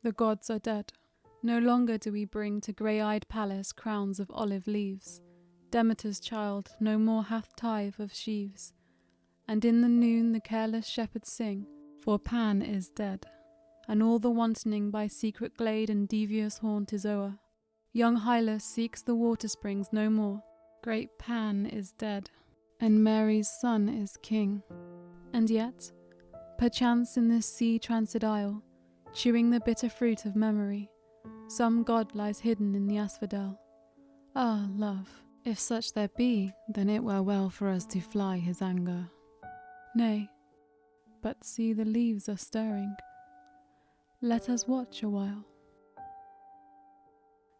The gods are dead. No longer do we bring to grey-eyed Pallas crowns of olive leaves. Demeter's child no more hath tithe of sheaves. And in the noon the careless shepherds sing, for Pan is dead. And all the wantoning by secret glade and devious haunt is o'er. Young Hylas seeks the water springs no more. Great Pan is dead, and Mary's son is king. And yet, perchance in this sea-tranced isle, chewing the bitter fruit of memory, some god lies hidden in the asphodel. Ah, love, if such there be, then it were well for us to fly his anger. Nay, but see the leaves are stirring. Let us watch a while.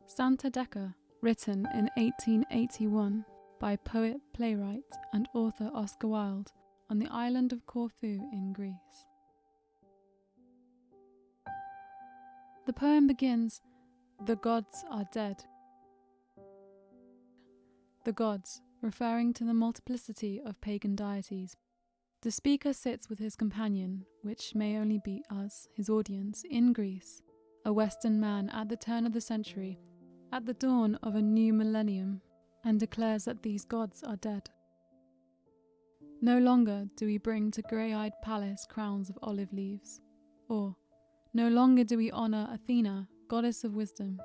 Santa Decca, written in 1881 by poet, playwright and author Oscar Wilde on the island of Corfu in Greece. The poem begins, "The gods are dead." The gods, referring to the multiplicity of pagan deities. The speaker sits with his companion, which may only be us, his audience, in Greece, a Western man at the turn of the century, at the dawn of a new millennium, and declares that these gods are dead. No longer do we bring to grey-eyed Pallas crowns of olive leaves, or no longer do we honour Athena, goddess of wisdom.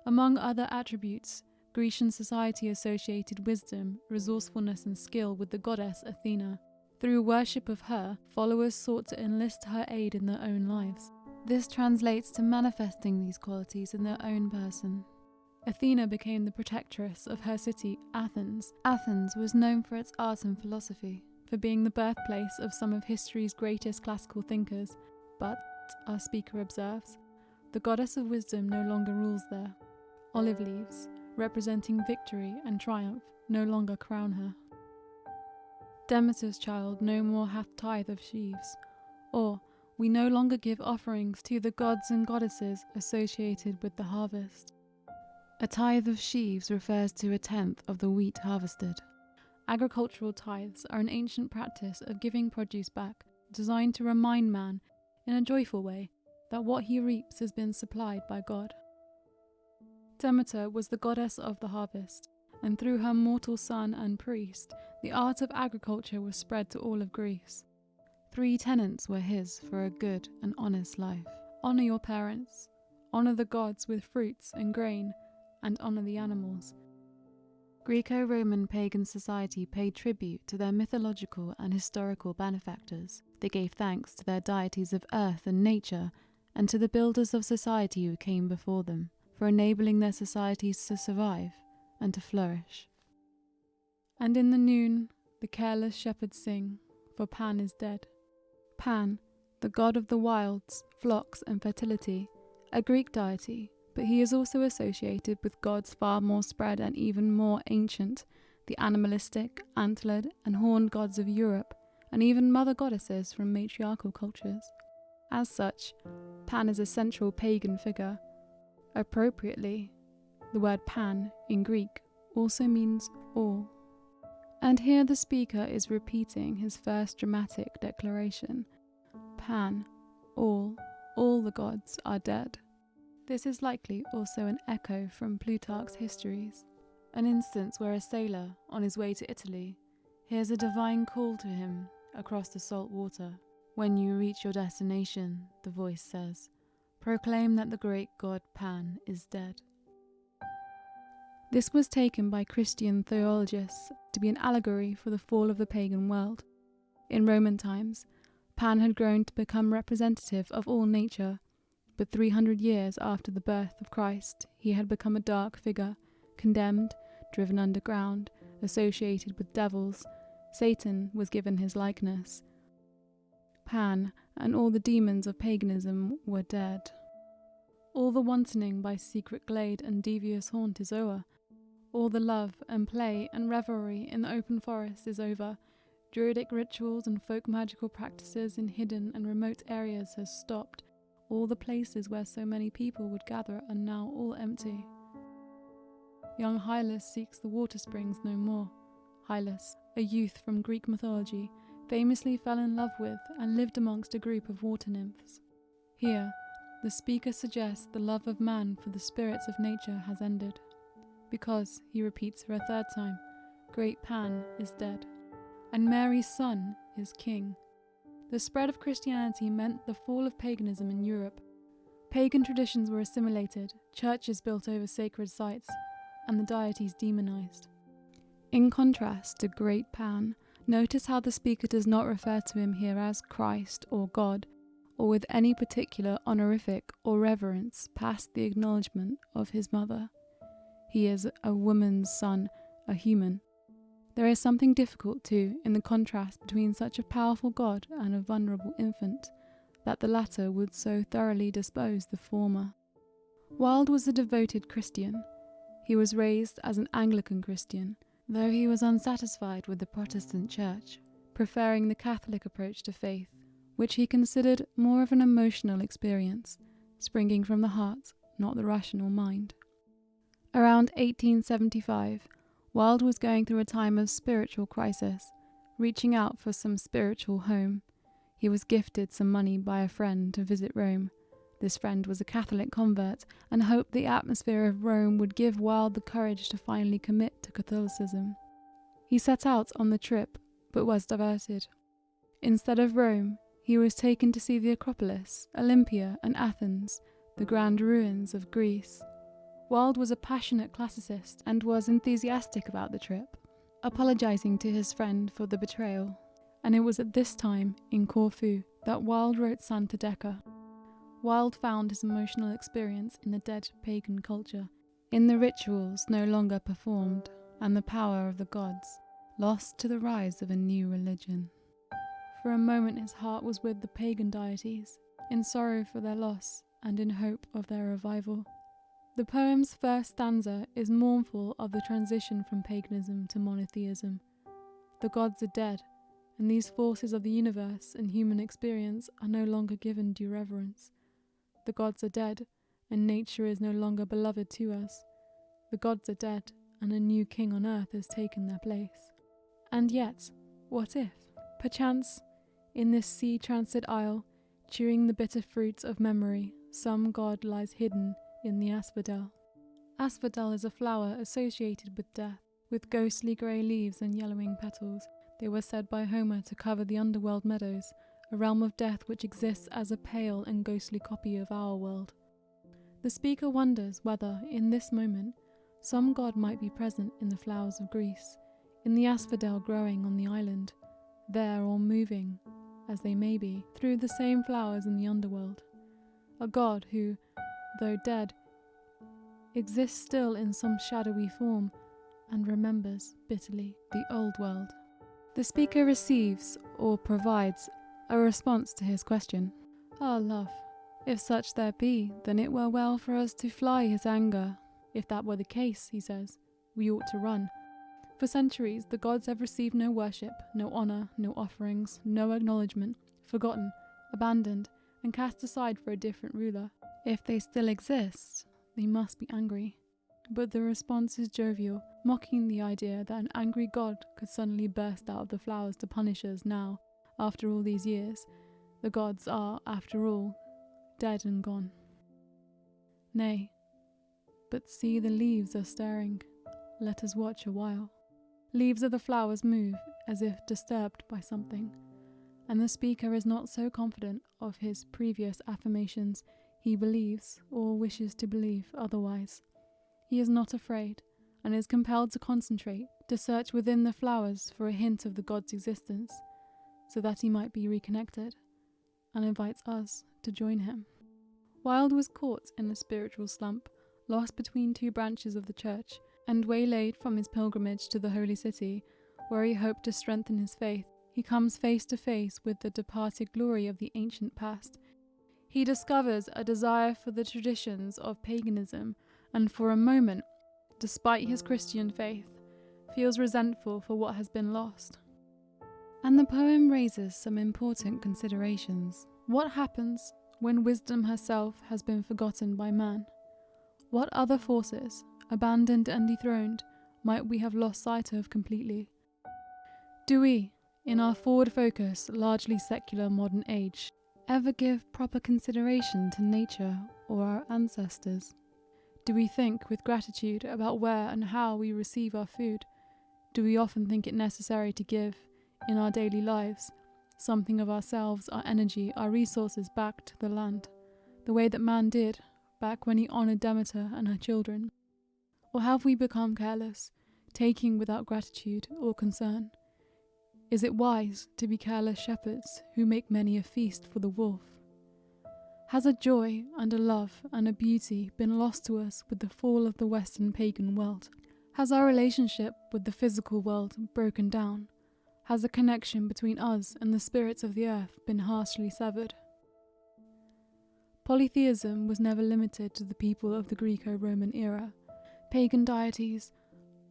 Among other attributes, Grecian society associated wisdom, resourcefulness and skill with the goddess Athena. Through worship of her, followers sought to enlist her aid in their own lives. This translates to manifesting these qualities in their own person. Athena became the protectress of her city, Athens. Athens was known for its art and philosophy, for being the birthplace of some of history's greatest classical thinkers, but, our speaker observes, the goddess of wisdom no longer rules there. Olive leaves, representing victory and triumph, no longer crown her. Demeter's child no more hath tithe of sheaves, or we no longer give offerings to the gods and goddesses associated with the harvest. A tithe of sheaves refers to a tenth of the wheat harvested. Agricultural tithes are an ancient practice of giving produce back, designed to remind man, in a joyful way, that what he reaps has been supplied by God. Demeter was the goddess of the harvest, and through her mortal son and priest, the art of agriculture was spread to all of Greece. 3 tenets were his for a good and honest life. Honour your parents, honour the gods with fruits and grain, and honour the animals. Greco-Roman pagan society paid tribute to their mythological and historical benefactors. They gave thanks to their deities of earth and nature, and to the builders of society who came before them, for enabling their societies to survive and to flourish. And in the noon, the careless shepherds sing, for Pan is dead. Pan, the god of the wilds, flocks and fertility, a Greek deity, but he is also associated with gods far more spread and even more ancient, the animalistic, antlered and horned gods of Europe, and even mother goddesses from matriarchal cultures. As such, Pan is a central pagan figure. Appropriately, the word Pan in Greek also means all. And here the speaker is repeating his first dramatic declaration. Pan, all the gods are dead. This is likely also an echo from Plutarch's Histories, an instance where a sailor, on his way to Italy, hears a divine call to him across the salt water. When you reach your destination, the voice says, proclaim that the great god Pan is dead. This was taken by Christian theologists to be an allegory for the fall of the pagan world. In Roman times, Pan had grown to become representative of all nature, but 300 years after the birth of Christ, he had become a dark figure, condemned, driven underground, associated with devils. Satan was given his likeness. Pan and all the demons of paganism were dead. All the wantoning by secret glade and devious haunt is o'er. All the love and play and revelry in the open forest is over. Druidic rituals and folk magical practices in hidden and remote areas has stopped. All the places where so many people would gather are now all empty. Young Hylas seeks the water springs no more. Hylas, a youth from Greek mythology, famously fell in love with and lived amongst a group of water nymphs. Here, the speaker suggests the love of man for the spirits of nature has ended, because, he repeats for a third time, great Pan is dead, and Mary's son is king. The spread of Christianity meant the fall of paganism in Europe. Pagan traditions were assimilated, churches built over sacred sites, and the deities demonized. In contrast to Great Pan, notice how the speaker does not refer to him here as Christ or God, or with any particular honorific or reverence past the acknowledgement of his mother. He is a woman's son, a human. There is something difficult, too, in the contrast between such a powerful God and a vulnerable infant, that the latter would so thoroughly dispose the former. Wilde was a devoted Christian. He was raised as an Anglican Christian, though he was unsatisfied with the Protestant Church, preferring the Catholic approach to faith, which he considered more of an emotional experience, springing from the heart, not the rational mind. Around 1875, Wilde was going through a time of spiritual crisis, reaching out for some spiritual home. He was gifted some money by a friend to visit Rome. This friend was a Catholic convert and hoped the atmosphere of Rome would give Wilde the courage to finally commit to Catholicism. He set out on the trip, but was diverted. Instead of Rome, he was taken to see the Acropolis, Olympia, and Athens, the grand ruins of Greece. Wilde was a passionate classicist and was enthusiastic about the trip, apologizing to his friend for the betrayal. And it was at this time, in Corfu, that Wilde wrote Santa Decca. Wilde found his emotional experience in the dead pagan culture, in the rituals no longer performed, and the power of the gods, lost to the rise of a new religion. For a moment his heart was with the pagan deities, in sorrow for their loss and in hope of their revival. The poem's first stanza is mournful of the transition from paganism to monotheism. The gods are dead, and these forces of the universe and human experience are no longer given due reverence. The gods are dead, and nature is no longer beloved to us. The gods are dead, and a new king on earth has taken their place. And yet, what if, perchance, in this sea-transit isle, chewing the bitter fruit of memory, some god lies hidden in the asphodel? Asphodel is a flower associated with death, with ghostly grey leaves and yellowing petals. They were said by Homer to cover the underworld meadows, a realm of death which exists as a pale and ghostly copy of our world. The speaker wonders whether, in this moment, some god might be present in the flowers of Greece, in the asphodel growing on the island, there or moving, as they may be, through the same flowers in the underworld. A god who, though dead, exists still in some shadowy form and remembers bitterly the old world. The speaker receives, or provides, a response to his question. Ah, love, if such there be, then it were well for us to fly his anger. If that were the case, he says, we ought to run. For centuries the gods have received no worship, no honour, no offerings, no acknowledgement, forgotten, abandoned, and cast aside for a different ruler. If they still exist, they must be angry. But the response is jovial, mocking the idea that an angry god could suddenly burst out of the flowers to punish us now, after all these years. The gods are, after all, dead and gone. Nay, but see, the leaves are stirring. Let us watch a while. Leaves of the flowers move, as if disturbed by something, and the speaker is not so confident of his previous affirmations. He believes, or wishes to believe, otherwise. He is not afraid, and is compelled to concentrate, to search within the flowers for a hint of the god's existence, so that he might be reconnected, and invites us to join him. Wilde was caught in a spiritual slump, lost between two branches of the church, and waylaid from his pilgrimage to the holy city, where he hoped to strengthen his faith. He comes face to face with the departed glory of the ancient past. He discovers a desire for the traditions of paganism, and for a moment, despite his Christian faith, feels resentful for what has been lost. And the poem raises some important considerations. What happens when wisdom herself has been forgotten by man? What other forces, abandoned and dethroned, might we have lost sight of completely? Do we, in our forward focus, largely secular modern age, ever give proper consideration to nature or our ancestors? Do we think with gratitude about where and how we receive our food? Do we often think it necessary to give, in our daily lives, something of ourselves, our energy, our resources back to the land, the way that man did back when he honoured Demeter and her children? Or have we become careless, taking without gratitude or concern? Is it wise to be careless shepherds who make many a feast for the wolf? Has a joy and a love and a beauty been lost to us with the fall of the Western pagan world? Has our relationship with the physical world broken down? Has the connection between us and the spirits of the earth been harshly severed? Polytheism was never limited to the people of the Greco-Roman era. Pagan deities,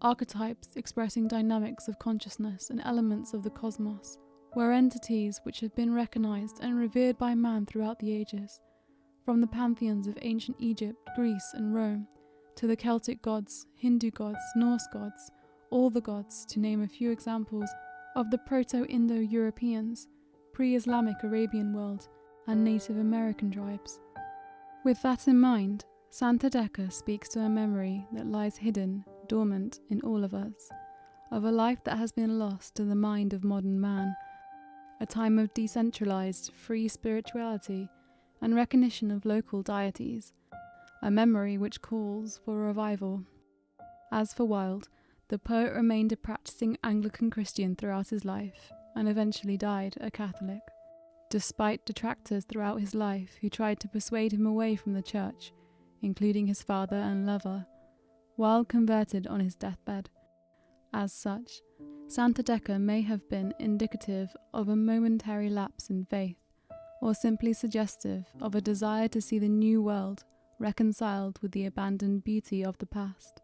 archetypes expressing dynamics of consciousness and elements of the cosmos, were entities which have been recognized and revered by man throughout the ages, from the pantheons of ancient Egypt, Greece, and Rome, to the Celtic gods, Hindu gods, Norse gods, all the gods, to name a few examples, of the Proto-Indo-Europeans, pre-Islamic Arabian world, and Native American tribes. With that in mind, Santa Decca speaks to a memory that lies hidden, dormant in all of us, of a life that has been lost to the mind of modern man, a time of decentralized, free spirituality and recognition of local deities, a memory which calls for revival. As for Wilde, the poet remained a practicing Anglican Christian throughout his life, and eventually died a Catholic. Despite detractors throughout his life who tried to persuade him away from the church, including his father and lover, Wilde converted on his deathbed. As such, Santa Decca may have been indicative of a momentary lapse in faith, or simply suggestive of a desire to see the new world reconciled with the abandoned beauty of the past.